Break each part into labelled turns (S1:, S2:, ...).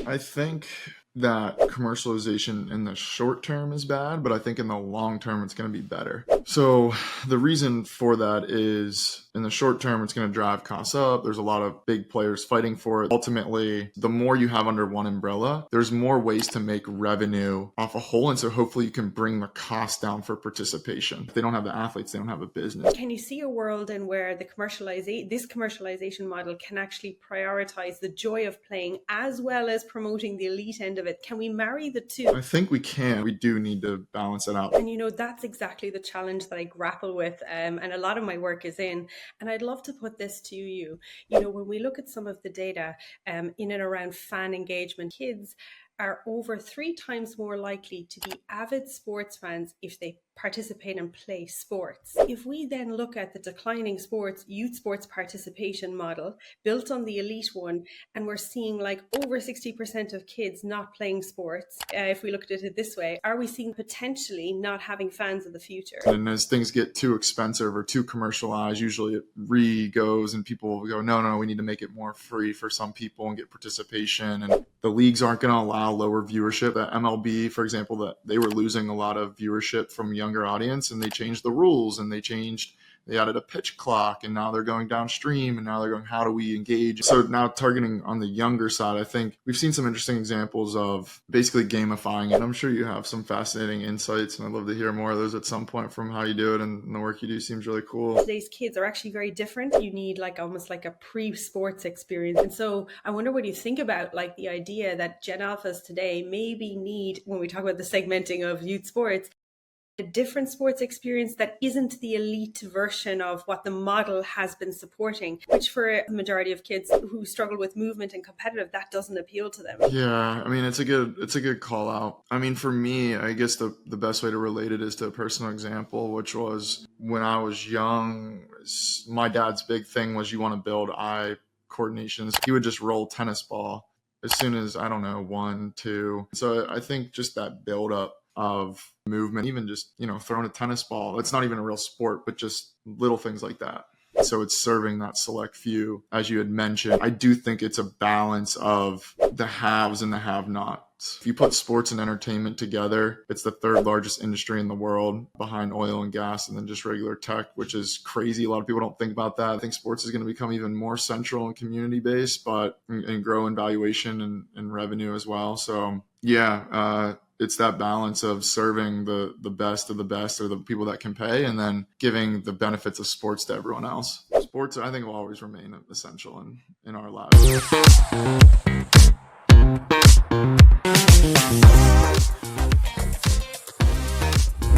S1: I think that commercialization in the short term is bad, but I think in the long term it's going to be better. So the reason for that is in the short term, it's going to drive costs up. There's a lot of big players fighting for it. Ultimately, the more you have under one umbrella, there's more ways to make revenue off a whole. And so hopefully you can bring the cost down for participation. If they don't have the athletes, they don't have a business.
S2: Can you see a world in where this commercialization model can actually prioritize the joy of playing as well as promoting the elite end of it? Can we marry the two?
S1: I think we can. We do need to balance it out.
S2: And that's exactly the challenge that I grapple with, and a lot of my work is in. And I'd love to put this to you. When we look at some of the data in and around fan engagement, kids are over 3 times more likely to be avid sports fans if they participate and play sports. If we then look at the declining youth sports participation model built on the elite one, and we're seeing like over 60% of kids not playing sports, if we looked at it this way, are we seeing potentially not having fans of the future?
S1: And as things get too expensive or too commercialized, usually it re-goes and people will go, no, we need to make it more free for some people and get participation. And the leagues aren't going to allow lower viewership. That MLB, for example, that they were losing a lot of viewership from younger audience, and they changed the rules and they added a pitch clock, and now they're going downstream, and now they're going, how do we engage? So now targeting on the younger side, I think we've seen some interesting examples of basically gamifying it. I'm sure you have some fascinating insights, and I'd love to hear more of those at some point from how you do it, and the work you do seems really cool.
S2: Today's kids are actually very different. You need almost like a pre-sports experience. And so I wonder what you think about the idea that Gen Alphas today maybe need, when we talk about the segmenting of youth sports, a different sports experience that isn't the elite version of what the model has been supporting, which for a majority of kids who struggle with movement and competitive, that doesn't appeal to them.
S1: Yeah, I mean, it's a good call out. I mean, for me, I guess the best way to relate it is to a personal example, which was when I was young, my dad's big thing was you want to build eye coordinations. He would just roll tennis ball as soon as, I don't know, 1, 2. So I think just that build up of movement, even just, throwing a tennis ball, it's not even a real sport, but just little things like that. So it's serving that select few, as you had mentioned. I do think it's a balance of the haves and the have-nots. If you put sports and entertainment together, it's the 3rd largest industry in the world behind oil and gas and then just regular tech, which is crazy. A lot of people don't think about that. I think sports is going to become even more central and community-based, and grow in valuation and revenue as well. So it's that balance of serving the best of the best, or the people that can pay, and then giving the benefits of sports to everyone else. Sports, I think, will always remain essential in our lives.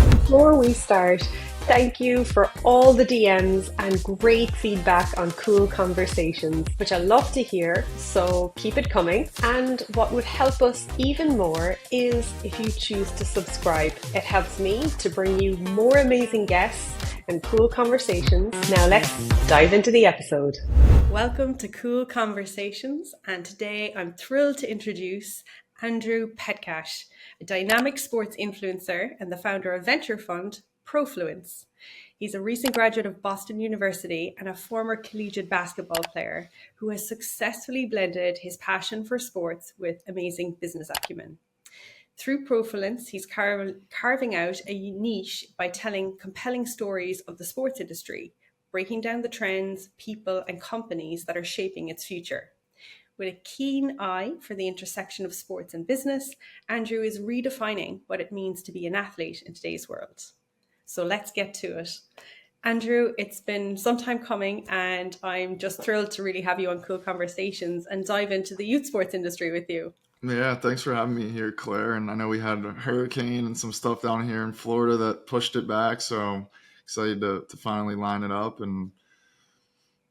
S3: Before we start, thank you for all the DMs and great feedback on Kuul Conversations, which I love to hear, so keep it coming. And what would help us even more is if you choose to subscribe. It helps me to bring you more amazing guests and Kuul Conversations. Now let's dive into the episode.
S2: Welcome to Kuul Conversations, and today I'm thrilled to introduce Andrew Petcash, a dynamic sports influencer and the founder of venture fund Profluence. He's a recent graduate of Boston University and a former collegiate basketball player who has successfully blended his passion for sports with amazing business acumen. Through Profluence, he's carving out a niche by telling compelling stories of the sports industry, breaking down the trends, people, and companies that are shaping its future. With a keen eye for the intersection of sports and business, Andrew is redefining what it means to be an athlete in today's world. So let's get to it. Andrew, it's been some time coming, and I'm just thrilled to really have you on Kuul Conversations and dive into the youth sports industry with you.
S1: Yeah, thanks for having me here, Claire. And I know we had a hurricane and some stuff down here in Florida that pushed it back, so excited to finally line it up. And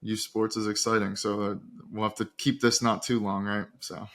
S1: youth sports is exciting, so we'll have to keep this not too long, right? So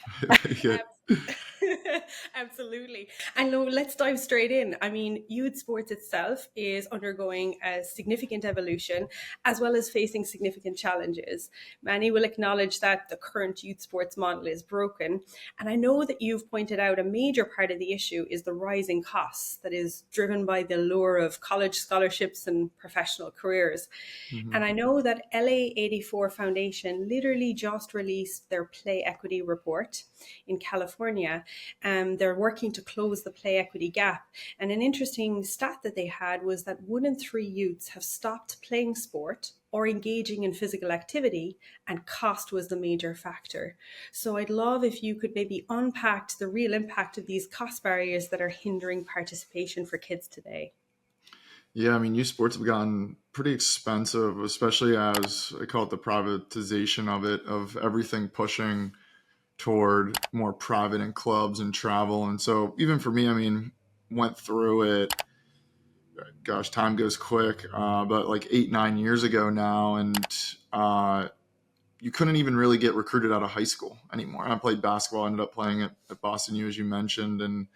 S2: Absolutely. And no, let's dive straight in. I mean, youth sports itself is undergoing a significant evolution as well as facing significant challenges. Many will acknowledge that the current youth sports model is broken. And I know that you've pointed out a major part of the issue is the rising costs that is driven by the lure of college scholarships and professional careers.
S1: Mhm.
S2: And I know that LA84 Foundation literally just released their play equity report in California. They're working to close the play equity gap. And an interesting stat that they had was that 1 in 3 youths have stopped playing sport or engaging in physical activity, and cost was the major factor. So I'd love if you could maybe unpack the real impact of these cost barriers that are hindering participation for kids today.
S1: Yeah, I mean, youth sports have gotten pretty expensive, especially as I call it the privatization of it, of everything pushing toward more private and clubs and travel. And so, even for me, I mean, went through it. Gosh, time goes quick, but like 8, 9 years ago now, and uh, you couldn't even really get recruited out of high school anymore. I played basketball, ended up playing at Boston U, as you mentioned, and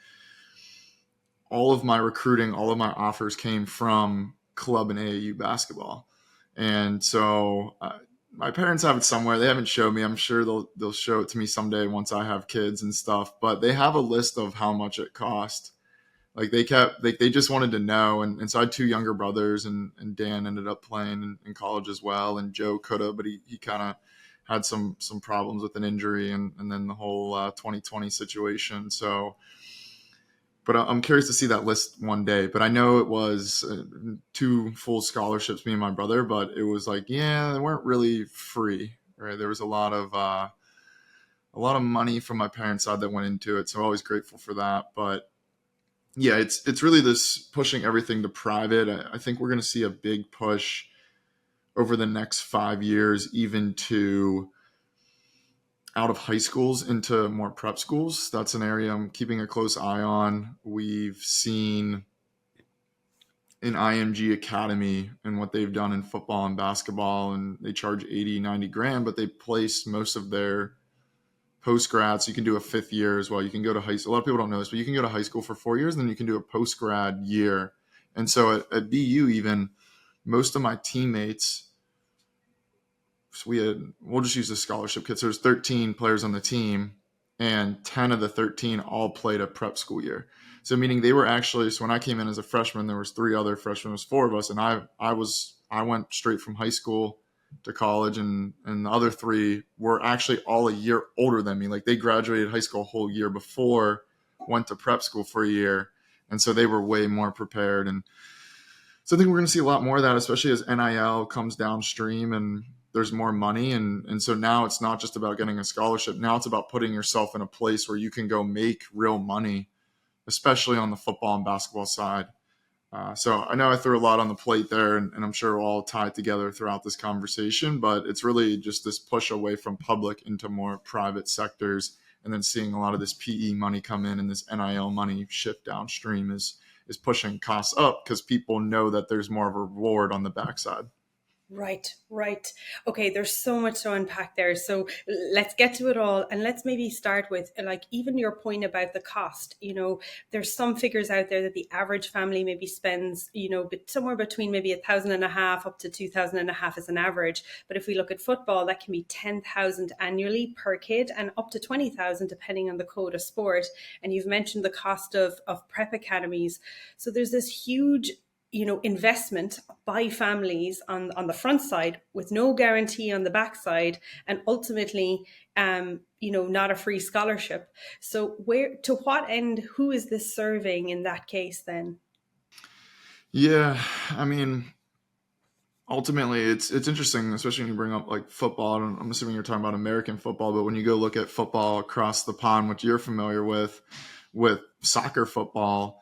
S1: all of my recruiting, all of my offers came from club and AAU basketball. And so my parents have it somewhere. They haven't showed me. I'm sure they'll show it to me someday once I have kids and stuff. But they have a list of how much it cost. Like they just wanted to know. And so I had two younger brothers, and Dan ended up playing in college as well. And Joe could have, but he kind of had some problems with an injury, and then the whole 2020 situation. So but I'm curious to see that list one day. But I know it was two full scholarships, me and my brother. But it was like, yeah, they weren't really free, right? There was a lot of money from my parents' side that went into it, so I'm always grateful for that. But yeah, it's really this pushing everything to private. I think we're going to see a big push over the next 5 years, even to out of high schools into more prep schools. That's an area I'm keeping a close eye on. We've seen in IMG Academy and what they've done in football and basketball, and they charge 80, 90 grand, but they place most of their post grads. So you can do a fifth year as well. You can go to high school. A lot of people don't know this, but you can go to high school for 4 years, and then you can do a post grad year. And so at BU, even most of my teammates, so we'll just use the scholarship kits. There's 13 players on the team, and 10 of the 13 all played a prep school year. So meaning they were actually, so when I came in as a freshman, there was 3 other freshmen, it was 4 of us. And I went straight from high school to college, and the other 3 were actually all a year older than me. Like they graduated high school a whole year before, went to prep school for a year. And so they were way more prepared. And so I think we're going to see a lot more of that, especially as NIL comes downstream and there's more money. And so now it's not just about getting a scholarship. Now it's about putting yourself in a place where you can go make real money, especially on the football and basketball side. So I know I threw a lot on the plate there, and I'm sure we'll all tie it together throughout this conversation, but it's really just this push away from public into more private sectors, and then seeing a lot of this PE money come in and this NIL money shift downstream is pushing costs up because people know that there's more of a reward on the backside.
S2: Right, right. Okay, there's so much to unpack there. So let's get to it all. And let's maybe start with like even your point about the cost. There's some figures out there that the average family maybe spends, but somewhere between maybe 1,500 up to 2,500 as an average. But if we look at football, that can be 10,000 annually per kid and up to 20,000 depending on the code of sport. And you've mentioned the cost of prep academies. So there's this huge investment by families on the front side with no guarantee on the back side, and ultimately not a free scholarship. So where to what end, who is this serving in that case then?
S1: Yeah, I mean, ultimately it's interesting, especially when you bring up like football. I'm assuming you're talking about American football, but when you go look at football across the pond, which you're familiar with soccer football,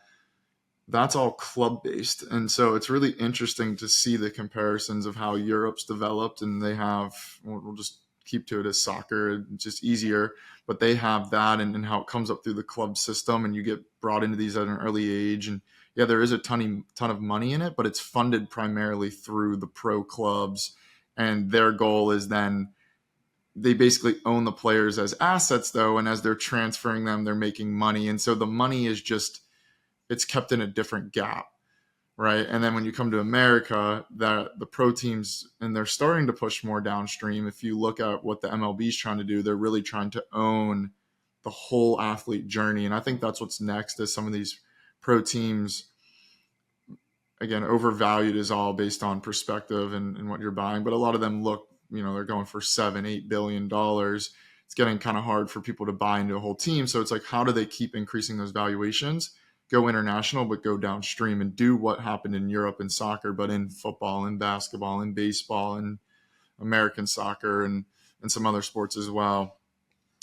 S1: that's all club based. And so it's really interesting to see the comparisons of how Europe's developed, and they have, we'll just keep to it as soccer, it's just easier, but they have that, and how it comes up through the club system, and you get brought into these at an early age. And yeah, there is a ton of money in it, but it's funded primarily through the pro clubs, and their goal is then they basically own the players as assets though, and as they're transferring them, they're making money, and so the money is just, it's kept in a different gap, right? And then when you come to America, that the pro teams, and they're starting to push more downstream. If you look at what the MLB is trying to do, they're really trying to own the whole athlete journey, and I think that's what's next. Is some of these pro teams, again, overvalued is all based on perspective and what you're buying, but a lot of them look, they're going for $7-8 billion. It's getting kind of hard for people to buy into a whole team. So it's like, how do they keep increasing those valuations, go international, but go downstream and do what happened in Europe in soccer, but in football and basketball and baseball and American soccer and some other sports as well.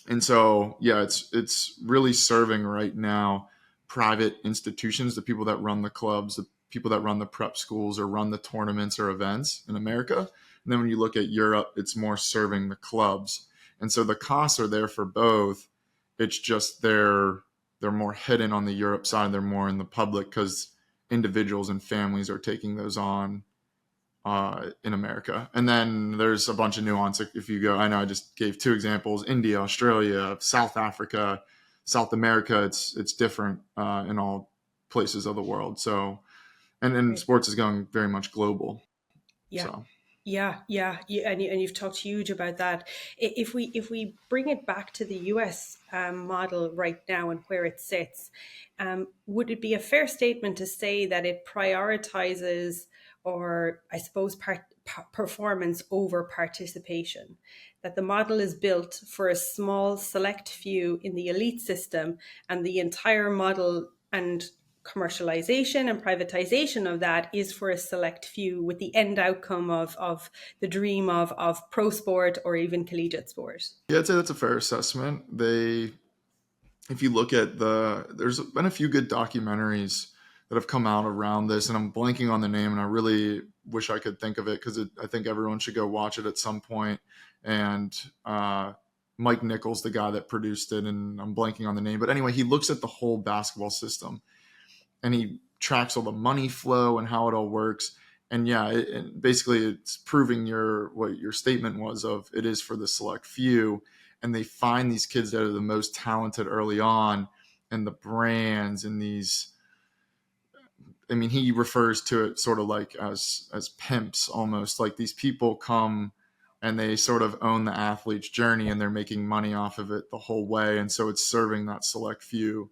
S1: And so, yeah, it's really serving right now private institutions, the people that run the clubs, the people that run the prep schools or run the tournaments or events in America. And then when you look at Europe, it's more serving the clubs. And so the costs are there for both. It's just they're more hidden on the Europe side. They're more in the public because individuals and families are taking those on in America. And then there's a bunch of nuance. If you go, I know I just gave two examples: India, Australia, South Africa, South America. It's different in all places of the world. So, and
S2: Right.
S1: sports is going very much global.
S2: Yeah.
S1: So
S2: Yeah, and you've talked huge about that. If we bring it back to the US model right now and where it sits, would it be a fair statement to say that it prioritizes, or I suppose, performance over participation? That the model is built for a small select few in the elite system, and the entire model and commercialization and privatization of that is for a select few, with the end outcome of the dream of pro sport or even collegiate sport.
S1: yeah, I'd say that's a fair assessment. If you look at there's been a few good documentaries that have come out around this, and I'm blanking on the name, and I really wish I could think of it because I think everyone should go watch it at some point. And Mike Nichols, the guy that produced it, and I'm blanking on the name, but anyway, he looks at the whole basketball system and he tracks all the money flow and how it all works. And yeah, basically it's proving what your statement was of it is for the select few, and they find these kids that are the most talented early on, and the brands and these. I mean, he refers to it sort of like as pimps almost. Like these people come and they sort of own the athlete's journey, and they're making money off of it the whole way. And so it's serving that select few,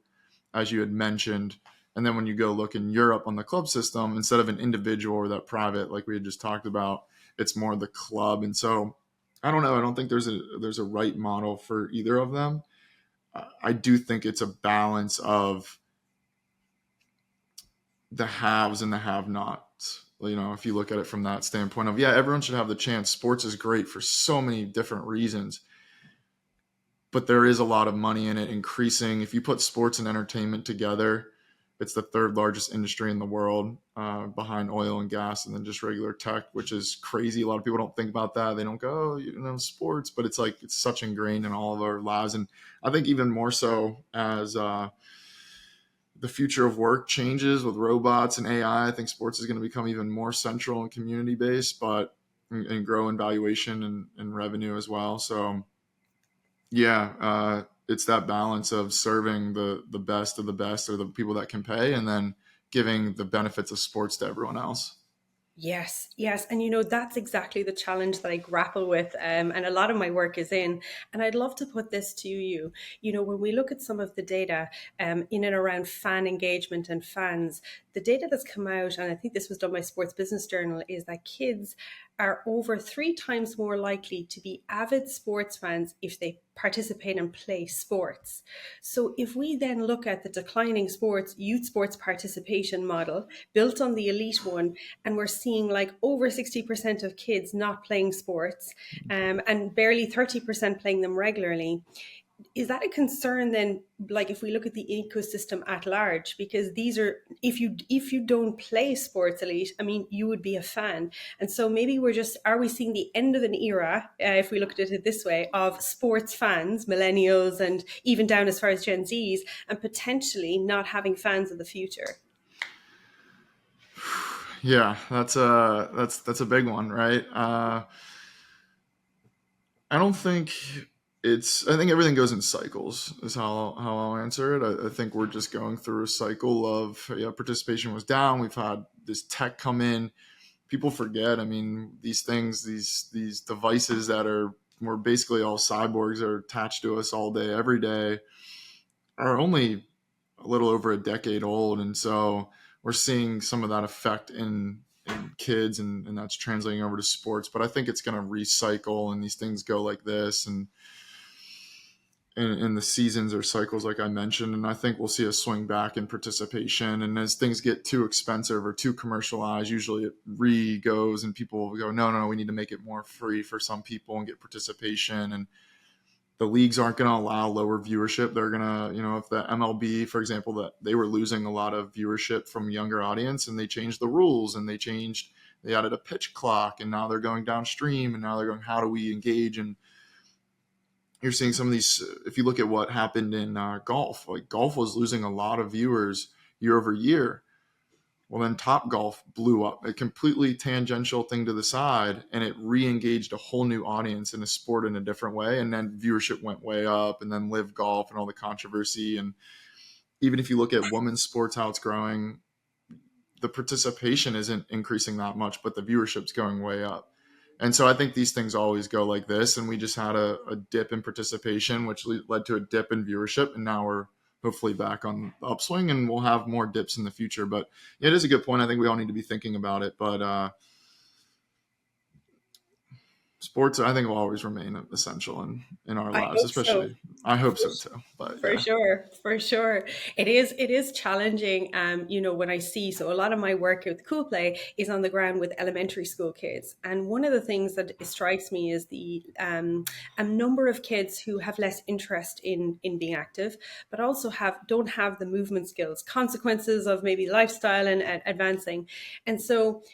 S1: as you had mentioned. And then when you go look in Europe on the club system, instead of an individual or that private, like we had just talked about, it's more the club. And so I don't know. I don't think there's a right model for either of them. I do think it's a balance of the haves and the have-nots. If you look at it from that standpoint of, yeah, everyone should have the chance. Sports is great for so many different reasons, but there is a lot of money in it. Increasing, if you put sports and entertainment together, it's the third largest industry in the world, behind oil and gas, and then just regular tech, which is crazy. A lot of people don't think about that. They don't go, sports, but it's like it's such ingrained in all of our lives. And I think even more so as the future of work changes with robots and AI. I think sports is going to become even more central and community based, but and grow in valuation and revenue as well. So yeah, it's that balance of serving the best of the best, or the people that can pay, and then giving the benefits of sports to everyone else.
S2: Yes, yes. And that's exactly the challenge that I grapple with. And a lot of my work is in. And I'd love to put this to you. When we look at some of the data in and around fan engagement and fans, the data that's come out, and I think this was done by Sports Business Journal, is that kids are over 3 times more likely to be avid sports fans if they participate and play sports. So if we then look at the declining youth sports participation model built on the elite one, and we're seeing like over 60% of kids not playing sports, and barely 30% playing them regularly, is that a concern then, like if we look at the ecosystem at large? Because these are, if you don't play sports, elite, I mean, you would be a fan. And so maybe are we seeing the end of an era, if we looked at it this way, of sports fans, millennials, and even down as far as Gen Zs, and potentially not having fans of the future?
S1: Yeah, that's a big one, right? I don't think I think everything goes in cycles is how I'll answer it. I think we're just going through a cycle of, yeah, participation was down. We've had this tech come in. People forget. I mean, these things, these devices that are, we're basically all cyborgs, are attached to us all day, every day, are only a little over a decade old. And so we're seeing some of that effect in kids, and that's translating over to sports. But I think it's going to recycle, and these things go like this. And in the seasons or cycles, like I mentioned, and I think we'll see a swing back in participation. And as things get too expensive or too commercialized, usually it goes, and people will go, no, no, we need to make it more free for some people and get participation. And the leagues aren't going to allow lower viewership. They're going to, if the MLB, for example, that they were losing a lot of viewership from younger audience, and they changed the rules, and they added a pitch clock, and now they're going downstream, and now they're going, how do we engage? And you're seeing some of these, if you look at what happened in golf, like golf was losing a lot of viewers year over year. Well, then Top Golf blew up, a completely tangential thing to the side, and it re-engaged a whole new audience in a sport in a different way. And then viewership went way up, and then Live Golf and all the controversy. And even if you look at women's sports, how it's growing, the participation isn't increasing that much, but the viewership's going way up. And so I think these things always go like this. And we just had a dip in participation, which led to a dip in viewership. And now we're hopefully back on the upswing, and we'll have more dips in the future. But it is a good point. I think we all need to be thinking about it. But sports, I think, will always remain essential in our
S2: I
S1: lives,
S2: hope so.
S1: especially. I hope so too. But
S2: For
S1: yeah.
S2: sure, for sure. It is challenging. When I see, so a lot of my work with Cool Play is on the ground with elementary school kids. And one of the things that strikes me is the a number of kids who have less interest in being active, but also don't have the movement skills, consequences of maybe lifestyle and advancing. And so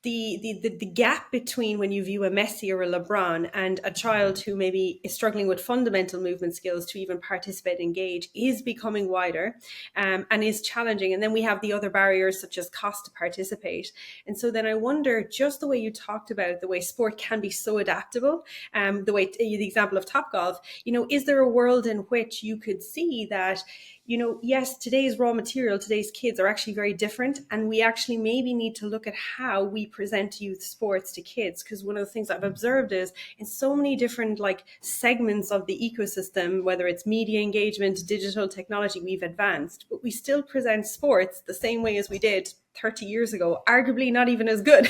S2: the gap between when you view a Messi or a LeBron and a child who maybe is struggling with fundamental movement skills to even participate, engage, is becoming wider, and is challenging. And then we have the other barriers such as cost to participate. And so then I wonder, just the way you talked about the way sport can be so adaptable, the example of Top Golf, is there a world in which you could see that, yes, today's raw material, today's kids are actually very different. And we actually maybe need to look at how we present youth sports to kids. Because one of the things I've observed is in so many different segments of the ecosystem, whether it's media engagement, digital technology, we've advanced, but we still present sports the same way as we did 30 years ago, arguably not even as good.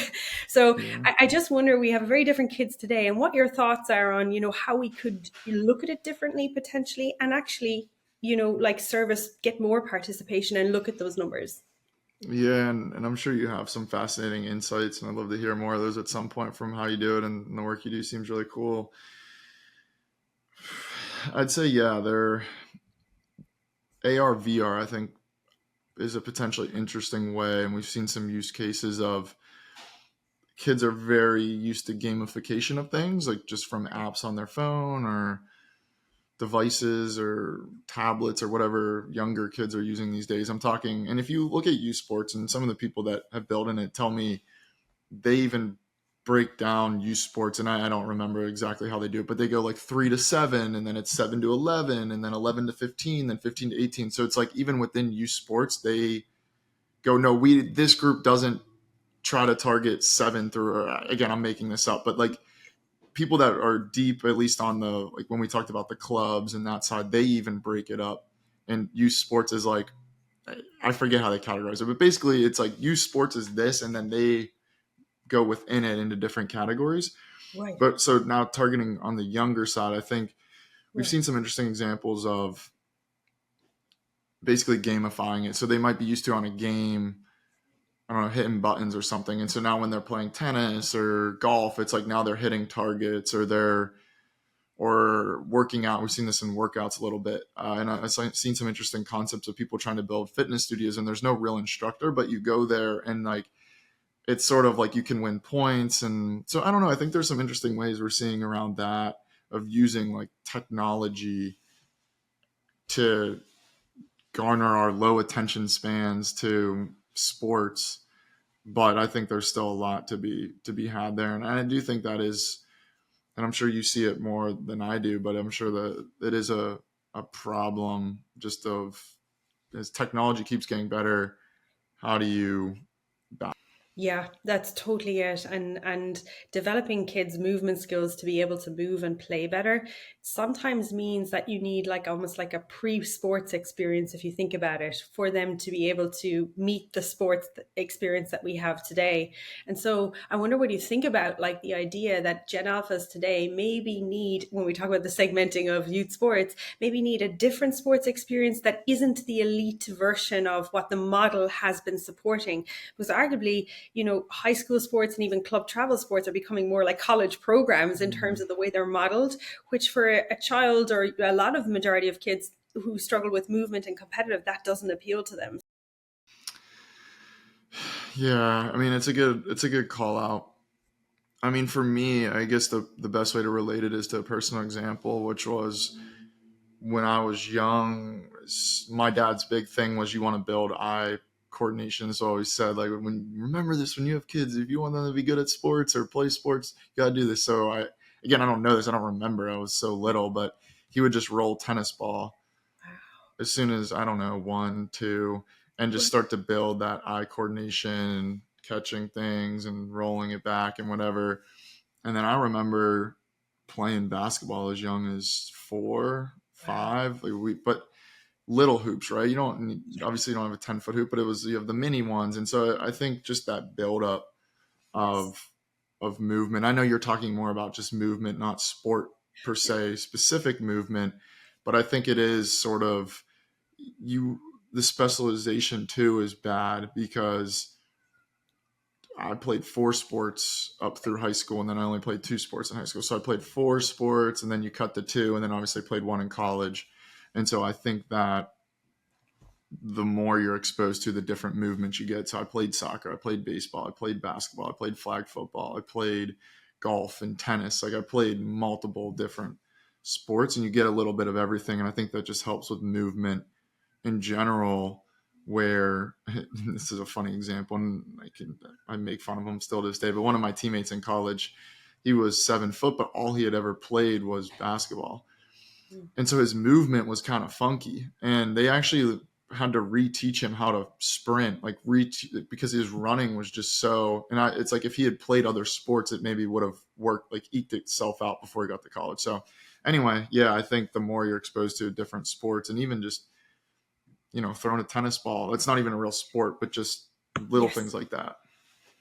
S2: So
S1: Yeah.
S2: I just wonder, we have very different kids today, and what your thoughts are on, how we could look at it differently potentially, and actually service, get more participation and look at those numbers.
S1: Yeah, and I'm sure you have some fascinating insights, and I'd love to hear more of those at some point from how you do it, and the work you do seems really cool. I'd say, yeah, their AR VR, I think, is a potentially interesting way, and we've seen some use cases of kids are very used to gamification of things, like just from apps on their phone or devices or tablets or whatever younger kids are using these days. I'm talking, and if you look at youth sports, and some of the people that have built in it tell me they even break down youth sports, and I don't remember exactly how they do it, but they go like 3 to 7, and then it's 7 to 11, and then 11 to 15, then 15 to 18. So it's like even within youth sports, they go, no, this group doesn't try to target 7 through, or again, I'm making this up, but like people that are deep, at least on the, like when we talked about the clubs and that side, they even break it up. And youth sports is like, I forget how they categorize it, but basically it's like youth sports is this, and then they go within it into different categories.
S2: Right.
S1: But so now targeting on the younger side, I think we've
S2: Right.
S1: seen some interesting examples of basically gamifying it. So they might be used to on a game, I don't know, hitting buttons or something. And so now when they're playing tennis or golf, it's like now they're hitting targets, or working out. We've seen this in workouts a little bit. And I've seen some interesting concepts of people trying to build fitness studios, and there's no real instructor, but you go there and like, it's sort of like you can win points. And so I don't know, I think there's some interesting ways we're seeing around that of using like technology to garner our low attention spans to sports. But I think there's still a lot to be had there. And I do think that is and I'm sure you see it more than I do, but I'm sure that it is a problem just of as technology keeps getting better, how do you
S2: Yeah, that's totally it. And developing kids' movement skills to be able to move and play better sometimes means that you need like almost like a pre-sports experience, if you think about it, for them to be able to meet the sports experience that we have today. And so I wonder what you think about like the idea that Gen Alphas today maybe need, when we talk about the segmenting of youth sports, maybe need a different sports experience that isn't the elite version of what the model has been supporting. Because arguably, high school sports and even club travel sports are becoming more like college programs in terms of the way they're modeled, which for a child or a lot of the majority of kids who struggle with movement and competitive, that doesn't appeal to them.
S1: Yeah, I mean it's a good call out. I mean, for me, I guess the best way to relate it is to a personal example, which was when I was young. My dad's big thing was you want to build eye coordination. So I always said, like, when remember this when you have kids, if you want them to be good at sports or play sports, you gotta do this. So I don't know this, I don't remember. I was so little, but he would just roll tennis ball as soon as I don't know 1, 2, and just start to build that eye coordination and catching things and rolling it back and whatever. And then I remember playing basketball as young as 4,
S2: Wow.
S1: 5. But little hoops, right? You don't obviously you don't have a 10-foot hoop, but you have the mini ones, and so I think just that build up
S2: Yes.
S1: of movement. I know you're talking more about just movement, not sport per se, specific movement, but I think it is sort of you. The specialization too is bad because I played 4 sports up through high school, and then I only played 2 sports in high school. So I played 4 sports, and then you cut to 2, and then obviously played 1 in college. And so I think that the more you're exposed to the different movements you get. So I played soccer, I played baseball, I played basketball, I played flag football, I played golf and tennis. Like I played multiple different sports, and you get a little bit of everything. And I think that just helps with movement in general. Where this is a funny example, and I make fun of him still to this day. But one of my teammates in college, he was 7 foot, but all he had ever played was basketball,
S2: Mm.
S1: and so his movement was kind of funky, and they actually had to reteach him how to sprint, like because his running was just so. And it's like if he had played other sports, it maybe would have worked, like eked itself out before he got to college. So anyway, yeah, I think the more you're exposed to different sports, and even just throwing a tennis ball, that's not even a real sport, but just little things
S2: Yes.
S1: like that.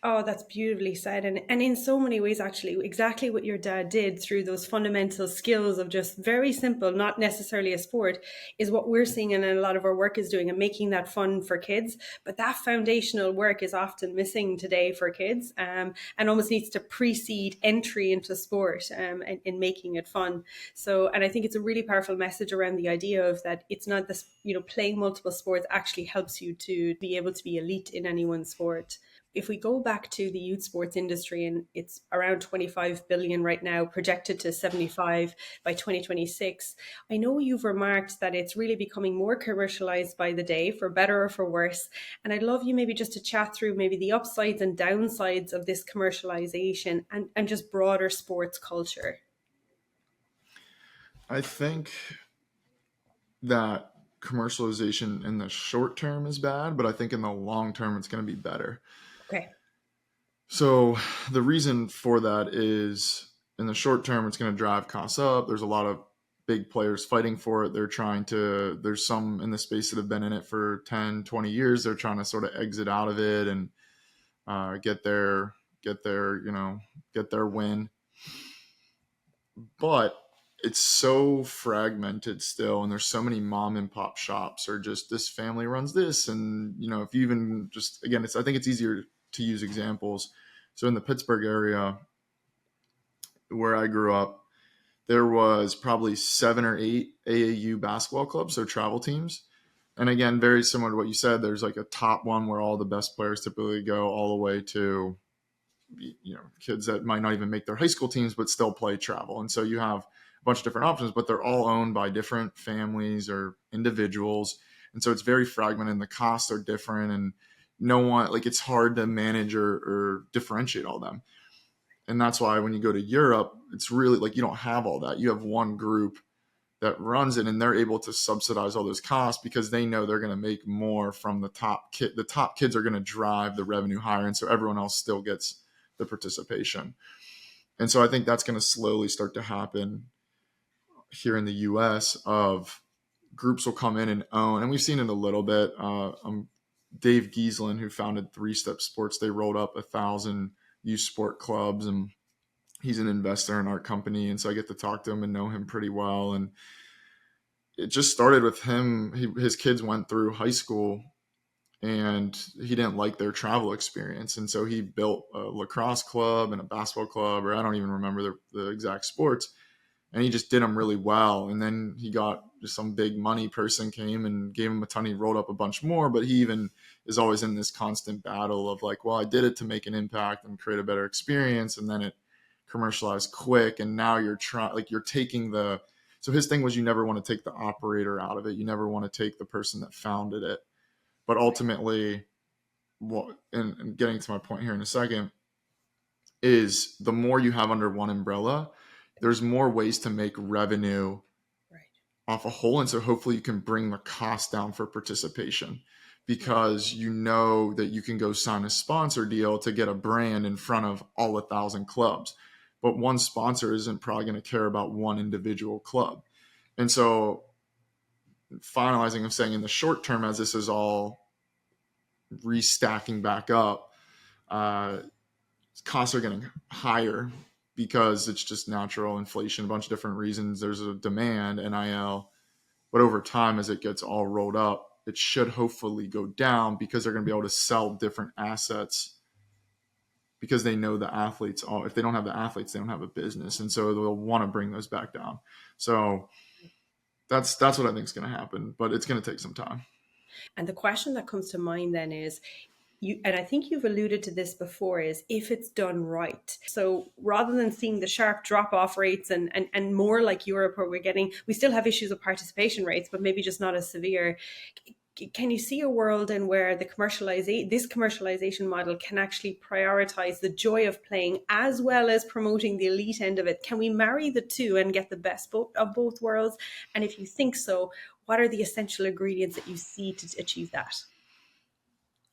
S2: Oh, that's beautifully said. And in so many ways, actually, exactly what your dad did through those fundamental skills of just very simple, not necessarily a sport, is what we're seeing and a lot of our work is doing and making that fun for kids. But that foundational work is often missing today for kids, and almost needs to precede entry into sport, in making it fun. So, and I think it's a really powerful message around the idea of that it's not this, playing multiple sports actually helps you to be able to be elite in any one sport. If we go back to the youth sports industry, and it's around 25 billion right now, projected to 75 by 2026, I know you've remarked that it's really becoming more commercialized by the day, for better or for worse. And I'd love you maybe just to chat through maybe the upsides and downsides of this commercialization and just broader sports culture.
S1: I think that commercialization in the short term is bad, but I think in the long term it's going to be better.
S2: Okay.
S1: So the reason for that is in the short term, it's going to drive costs up. There's a lot of big players fighting for it. There's some in the space that have been in it for 10, 20 years. They're trying to sort of exit out of it and get their win. But it's so fragmented still, and there's so many mom and pop shops, or just this family runs this. And if you even just, again, I think it's easier to use examples. So in the Pittsburgh area where I grew up, there was probably 7 or 8 AAU basketball clubs, so travel teams. And again, very similar to what you said, there's like a top one where all the best players typically go, all the way to kids that might not even make their high school teams but still play travel. And so you have a bunch of different options, but they're all owned by different families or individuals. And so it's very fragmented, and the costs are different, and no one, like, it's hard to manage or differentiate all of them. And that's why when you go to Europe, it's really like you don't have all that. You have one group that runs it, and they're able to subsidize all those costs because they know they're going to make more from the top kid. The top kids are going to drive the revenue higher, and so everyone else still gets the participation. And so I think that's going to slowly start to happen here in the US. Of groups will come in and own, and we've seen it a little bit. Dave Giesland, who founded Three Step Sports, they rolled up 1,000 youth sport clubs, and he's an investor in our company. And so I get to talk to him and know him pretty well. And it just started with him. His kids went through high school and he didn't like their travel experience. And so he built a lacrosse club and a basketball club, or I don't even remember the exact sports. And he just did them really well. And then he got just some big money person came and gave him a ton. He rolled up a bunch more, but he even is always in this constant battle of like, well, I did it to make an impact and create a better experience. And then it commercialized quick. And now you're taking so his thing was you never want to take the operator out of it. You never want to take the person that founded it. But ultimately, and getting to my point here in a second, is the more you have under one umbrella, there's more ways to make revenue off a whole. And so hopefully you can bring the cost down for participation, because you know that you can go sign a sponsor deal to get a brand in front of all 1,000 clubs. But one sponsor isn't probably going to care about one individual club. And so finalizing of saying in the short term, as this is all restacking back up, costs are getting higher because it's just natural inflation, a bunch of different reasons. There's a demand, NIL, but over time, as it gets all rolled up, it should hopefully go down because they're going to be able to sell different assets, because they know the athletes. If they don't have the athletes, they don't have a business. And so they'll want to bring those back down. So that's what I think is going to happen, but it's going to take some time.
S2: And the question that comes to mind then is, and I think you've alluded to this before, is if it's done right. So rather than seeing the sharp drop-off rates and more like Europe, where we still have issues with participation rates, but maybe just not as severe. Can you see a world in where this commercialization model can actually prioritize the joy of playing as well as promoting the elite end of it? Can we marry the two and get the best of both worlds? And if you think so, what are the essential ingredients that you see to achieve that?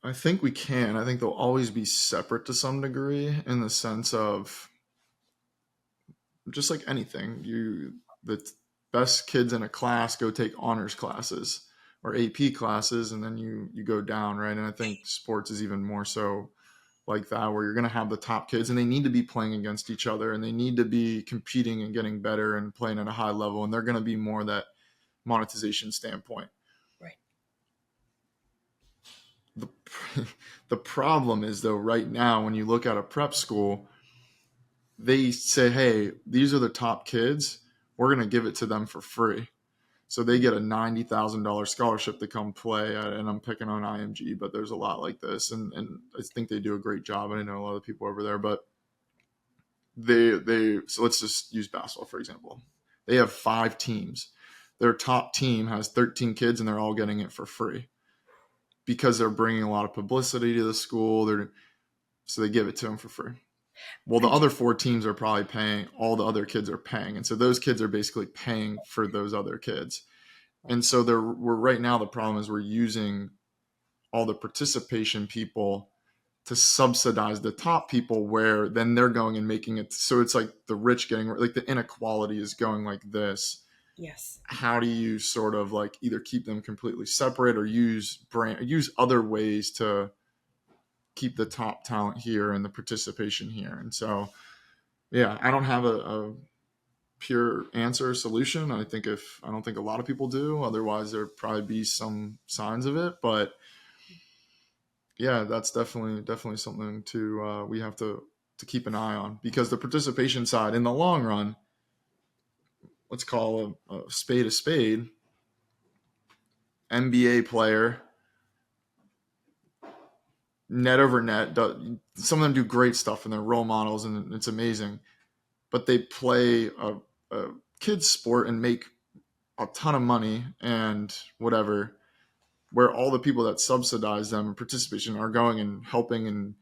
S1: I think we can. I think they'll always be separate to some degree, in the sense of, just like anything, the best kids in a class go take honors classes or AP classes, and then you go down, right? And I think sports is even more so like that, where you're going to have the top kids and they need to be playing against each other and they need to be competing and getting better and playing at a high level. And they're going to be more that monetization standpoint.
S2: Right.
S1: The problem is, though, right now, when you look at a prep school, they say, hey, these are the top kids. We're going to give it to them for free. So they get a $90,000 scholarship to come play. And I'm picking on IMG, but there's a lot like this. And I think they do a great job. I know a lot of people over there, but so let's just use basketball, for example. They have 5 teams. Their top team has 13 kids and they're all getting it for free, because they're bringing a lot of publicity to the school. So they give it to them for free. Well, the other 4 teams are probably paying. All the other kids are paying. And so those kids are basically paying for those other kids. And so we're right now, the problem is we're using all the participation people to subsidize the top people, where then they're going and making it. So it's like the rich getting, like the inequality is going like this.
S2: Yes.
S1: How do you sort of like either keep them completely separate or use other ways to keep the top talent here and the participation here? And so, yeah, I don't have a pure answer solution. I don't think a lot of people do. Otherwise, there'd probably be some signs of it. But yeah, that's definitely something we have to keep an eye on, because the participation side, in the long run, let's call a spade, NBA player, net over net. Some of them do great stuff and they're role models and it's amazing, but they play a kid's sport and make a ton of money and whatever, where all the people that subsidize them participation are going and helping, and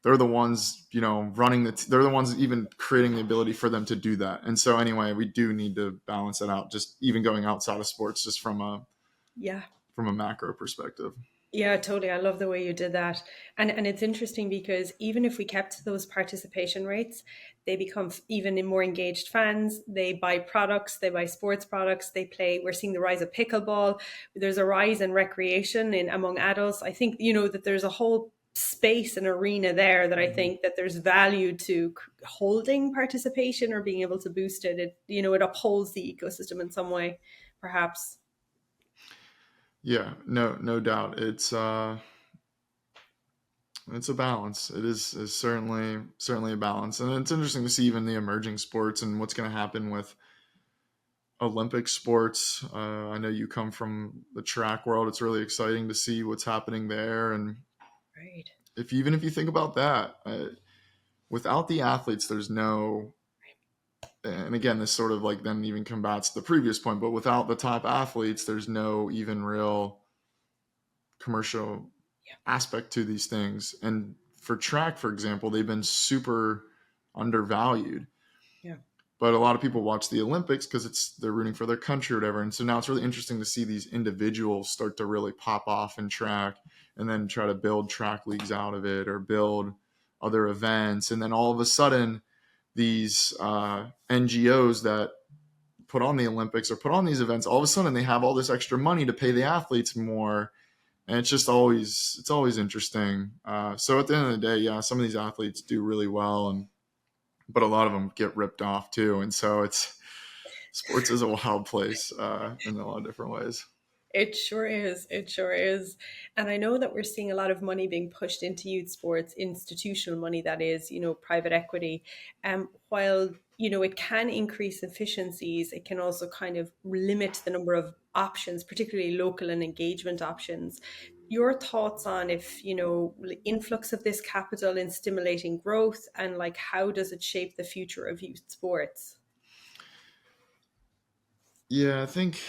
S1: they're the ones, running they're the ones even creating the ability for them to do that. And so anyway, we do need to balance it out, just even going outside of sports, just
S2: Yeah.
S1: from a macro perspective.
S2: Yeah, totally. I love the way you did that. And it's interesting because even if we kept those participation rates, they become even more engaged fans. They buy products, they buy sports products, they play. We're seeing the rise of pickleball. There's a rise in recreation in among adults. I think, that there's a whole space and arena there that I
S1: Mhm.
S2: think that there's value to holding participation or being able to boost it. It upholds the ecosystem in some way, perhaps.
S1: Yeah, no doubt. It's a balance. Is certainly a balance, and it's interesting to see even the emerging sports and what's going to happen with Olympic sports. I know you come from the track world. It's really exciting to see what's happening there, and
S2: Right.
S1: if you think about that, without the athletes, there's no. And again, this sort of like then even combats the previous point, but without the top athletes, there's no even real commercial
S2: Yeah.
S1: aspect to these things. And for track, for example, they've been super undervalued.
S2: Yeah.
S1: But a lot of people watch the Olympics because they're rooting for their country or whatever. And so now it's really interesting to see these individuals start to really pop off in track and then try to build track leagues out of it or build other events. And then all of a sudden, these NGOs that put on the Olympics or put on these events, all of a sudden they have all this extra money to pay the athletes more, and it's always interesting. So at the end of the day, yeah, some of these athletes do really well, but a lot of them get ripped off too, and so it's sports is a wild place in a lot of different ways.
S2: It sure is. It sure is. And I know that we're seeing a lot of money being pushed into youth sports, institutional money that is, private equity. While, it can increase efficiencies, it can also kind of limit the number of options, particularly local and engagement options. Your thoughts on if, influx of this capital in stimulating growth and like how does it shape the future of youth sports?
S1: Yeah, I think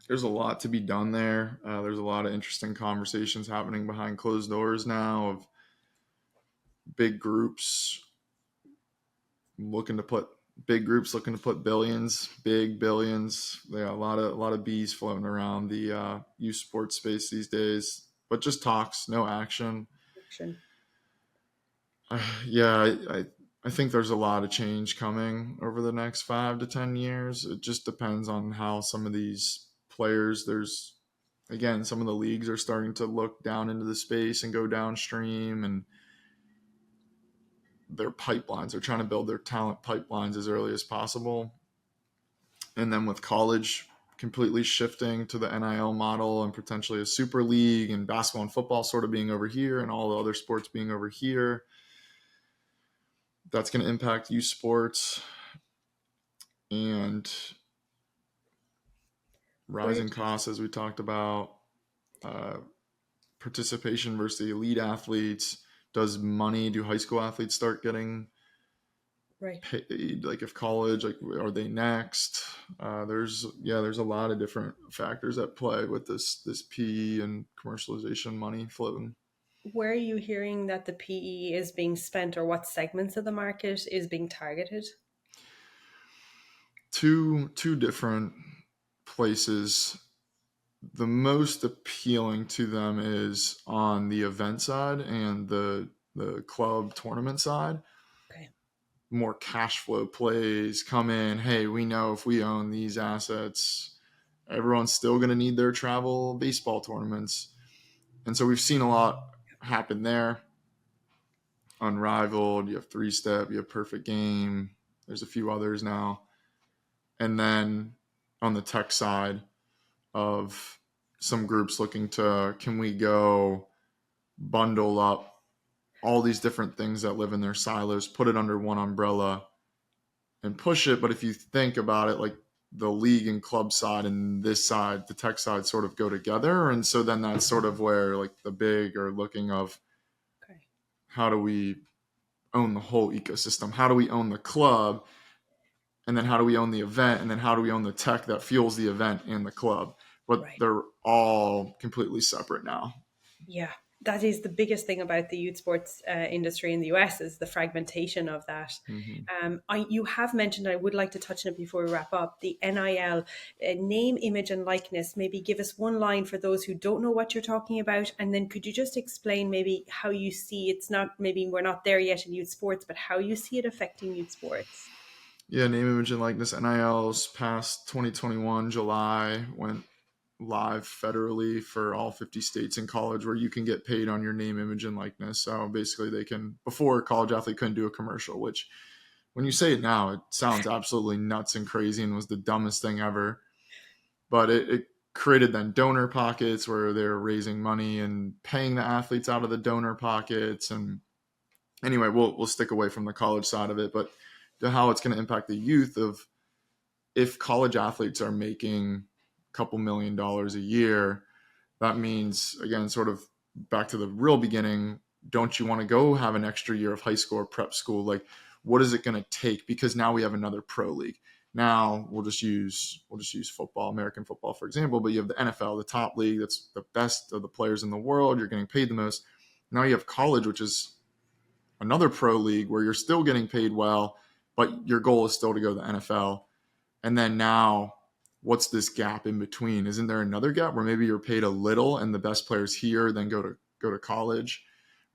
S1: there's a lot to be done there. There's a lot of interesting conversations happening behind closed doors now of big groups looking to put looking to put billions, big billions. There are a lot of bees floating around the youth sports space these days, but just talks, no action.
S2: Action.
S1: Yeah, I think there's a lot of change coming over the next 5 to 10 years. It just depends on how some of these players. There's again, some of the leagues are starting to look down into the space and go downstream, and their pipelines are trying to build their talent pipelines as early as possible. And then with college completely shifting to the NIL model and potentially a super league and basketball and football sort of being over here and all the other sports being over here, that's going to impact youth sports and
S2: Where
S1: rising costs, as we talked about, uh, participation versus the elite athletes. Do high school athletes start getting
S2: right.
S1: paid? Like if college, like are they next? There's a lot of different factors at play with this PE and commercialization money floating.
S2: Where are you hearing that the PE is being spent, or what segments of the market is being targeted?
S1: Two different places. The most appealing to them is on the event side and the club tournament side.
S2: Okay.
S1: More cash flow plays come in. Hey, we know if we own these assets, everyone's still going to need their travel baseball tournaments. And so we've seen a lot happen there. Unrivaled, you have Three Step, you have Perfect Game. There's a few others now. And then on the tech side of some groups looking to, can we go bundle up all these different things that live in their silos, put it under one umbrella and push it. But if you think about it, like the league and club side and this side, the tech side sort of go together. And so then that's sort of where like the big are looking of
S2: Okay.
S1: how do we own the whole ecosystem? How do we own the club? And then how do we own the event? And then how do we own the tech that fuels the event and the club? But
S2: Right.
S1: they're all completely separate now.
S2: Yeah. that is the biggest thing about the youth sports industry in the US is the fragmentation of that.
S1: Hmm.
S2: You have mentioned, I would like to touch on it before we wrap up, the NIL, name, image, and likeness. Maybe give us one line for those who don't know what you're talking about. And then could you just explain maybe how you see it's not, maybe we're not there yet in youth sports, but how you see it affecting youth sports?
S1: Yeah, name, image, and likeness. NILs past 2021 July went live federally for all 50 states in college, where you can get paid on your name, image, and likeness. So basically, they can, before, a college athlete couldn't do a commercial, which when you say it now, it sounds absolutely nuts and crazy and was the dumbest thing ever. But it created then donor pockets where they're raising money and paying the athletes out of the donor pockets. And anyway, we'll stick away from the college side of it, but to how it's going to impact the youth of, if college athletes are making a couple $1 million a year, that means, again, sort of back to the real beginning, don't you want to go have an extra year of high school or prep school? Like, what is it going to take? Because now we have another pro league. Now we'll just use football, American football, for example, but you have the NFL, the top league, that's the best of the players in the world. You're getting paid the most. Now you have college, which is another pro league where you're still getting paid well, but your goal is still to go to the NFL. And then now, what's this gap in between? Isn't there another gap where maybe you're paid a little and the best players here then go to college,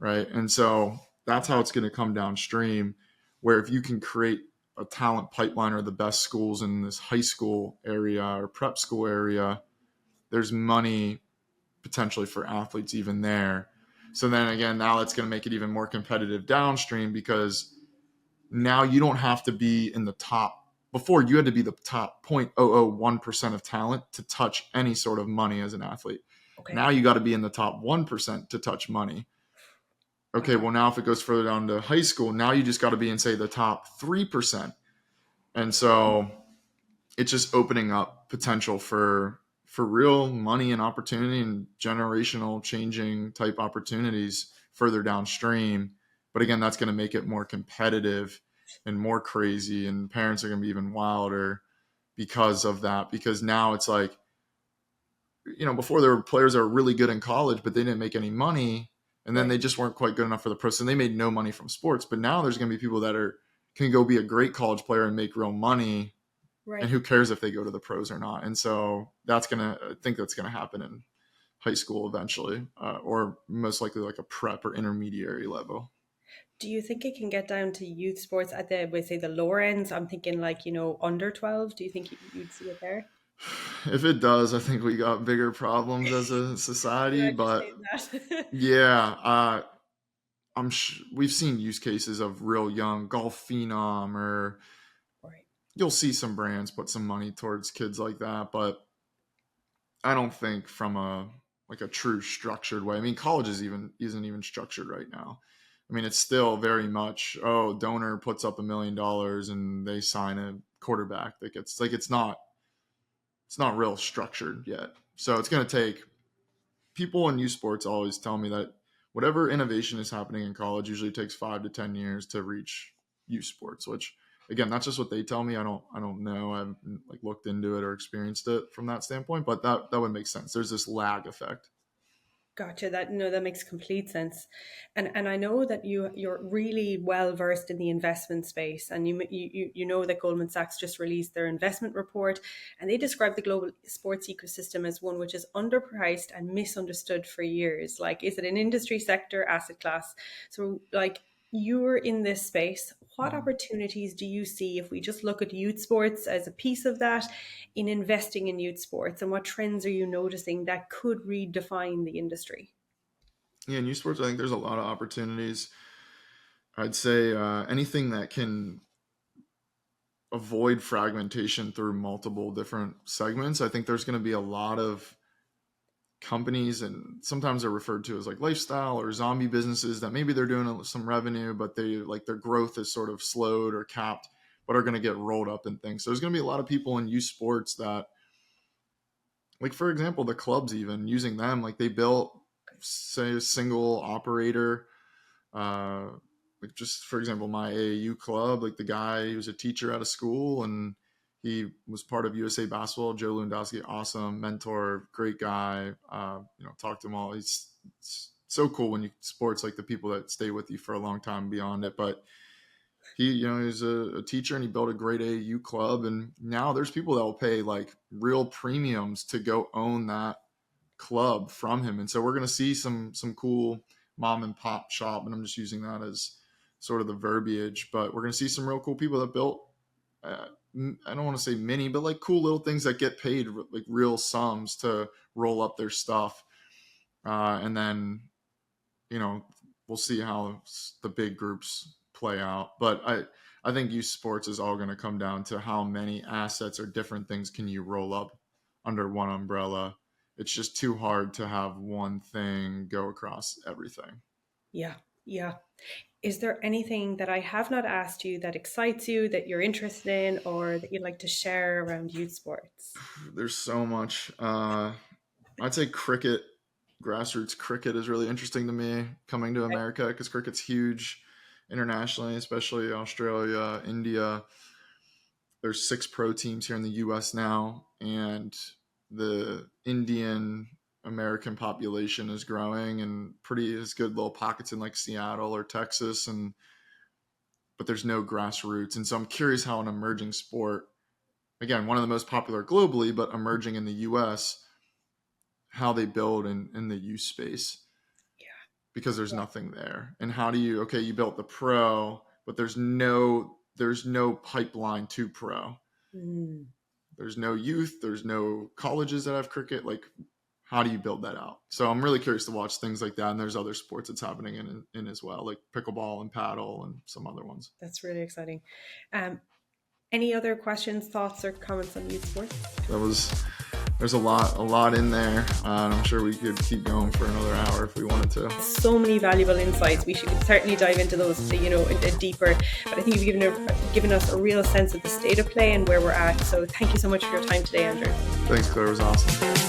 S1: right? And so that's how it's going to come downstream, where if you can create a talent pipeline or the best schools in this high school area or prep school area, there's money potentially for athletes even there. So then again, now that's going to make it even more competitive downstream, because now you don't have to be in the top. Before, you had to be the top 0.001% of talent to touch any sort of money as an athlete.
S2: Okay.
S1: Now you got to be in the top 1% to touch money. Okay,
S2: Wow.
S1: well, now if it goes further down to high school, now you just got to be in, say, the top 3%. And so it's just opening up potential for real money and opportunity and generational changing type opportunities further downstream. But again, that's going to make it more competitive and more crazy, and parents are going to be even wilder because of that. Because now it's like, before, there were players that were really good in college, but they didn't make any money, and then
S2: Right.
S1: they just weren't quite good enough for the pros, and they made no money from sports. But now there's going to be people that can go be a great college player and make real money, and
S2: Right.
S1: who cares if they go to the pros or not? And so I think that's gonna happen in high school eventually, or most likely like a prep or intermediary level.
S2: Do you think it can get down to youth sports at the, we say, the lower ends? I'm thinking like, under 12. Do you think you'd see it there?
S1: If it does, I think we got bigger problems as a
S2: You're
S1: society. But
S2: understating that.
S1: yeah, we've seen use cases of real young golf phenom, or
S2: Right.
S1: you'll see some brands put some money towards kids like that. But I don't think from a true structured way. I mean, college isn't even structured right now. I mean, it's still very much, donor puts up $1 million and they sign a quarterback that gets, like, it's not real structured yet. So it's going to take, people in youth sports always tell me that whatever innovation is happening in college usually takes 5 to 10 years to reach youth sports, which, again, that's just what they tell me. I don't know. I haven't like looked into it or experienced it from that standpoint, but that would make sense. There's this lag effect.
S2: Gotcha. That no, that makes complete sense, and I know that you're really well versed in the investment space, and you know that Goldman Sachs just released their investment report, and they describe the global sports ecosystem as one which is underpriced and misunderstood for years. Like, is it an industry, sector, asset class? So, like, you're in this space. What
S1: Mhm.
S2: opportunities do you see if we just look at youth sports as a piece of that, in investing in youth sports, and what trends are you noticing that could redefine the industry?
S1: Yeah, in youth sports, I think there's a lot of opportunities. I'd say anything that can avoid fragmentation through multiple different segments. I think there's going to be a lot of companies, and sometimes they're referred to as like lifestyle or zombie businesses, that maybe they're doing some revenue, but they, like, their growth is sort of slowed or capped, but are going to get rolled up in things. So there's going to be a lot of people in youth sports that, like, for example, the clubs, even using them, like, they built, say, a single operator, uh like, just for example, my AAU club, like, the guy, he was a teacher at a school, and he was part of USA Basketball. Joe Lewandowski, awesome mentor, great guy. Talked to him all. He's so cool when you sports like the people that stay with you for a long time beyond it. But he's a teacher, and he built a great AAU club, and now there's people that will pay like real premiums to go own that club from him. And so we're going to see some cool mom and pop shop, and I'm just using that as sort of the verbiage, but we're going to see some real cool people that built I don't want to say mini, but like cool little things that get paid like real sums to roll up their stuff. And then, we'll see how the big groups play out. But I think youth sports is all going to come down to how many assets or different things can you roll up under one umbrella. It's just too hard to have one thing go across everything.
S2: Yeah. Is there anything that I have not asked you that excites you, that you're interested in, or that you'd like to share around youth sports?
S1: There's so much. I'd say cricket, grassroots cricket is really interesting to me coming to America, because cricket's huge internationally, especially Australia, India. There's 6 pro teams here in the US now, and the Indian American population is growing, and has good little pockets in like Seattle or Texas, but there's no grassroots. And so I'm curious how an emerging sport, again, one of the most popular globally, but emerging in the US, how they build in the youth space.
S2: Yeah.
S1: Because there's nothing there. And how do you built the pro, but there's no pipeline to pro. There's no youth, there's no colleges that have cricket. Like, how do you build that out? So I'm really curious to watch things like that. And there's other sports that's happening in as well, like pickleball and paddle and some other ones.
S2: That's really exciting. Any other questions, thoughts, or comments on youth sports?
S1: There's a lot in there. And I'm sure we could keep going for another hour if we wanted to.
S2: So many valuable insights. We should certainly dive into those, deeper. But I think you've given us a real sense of the state of play and where we're at. So thank you so much for your time today, Andrew.
S1: Thanks, Claire. It was awesome.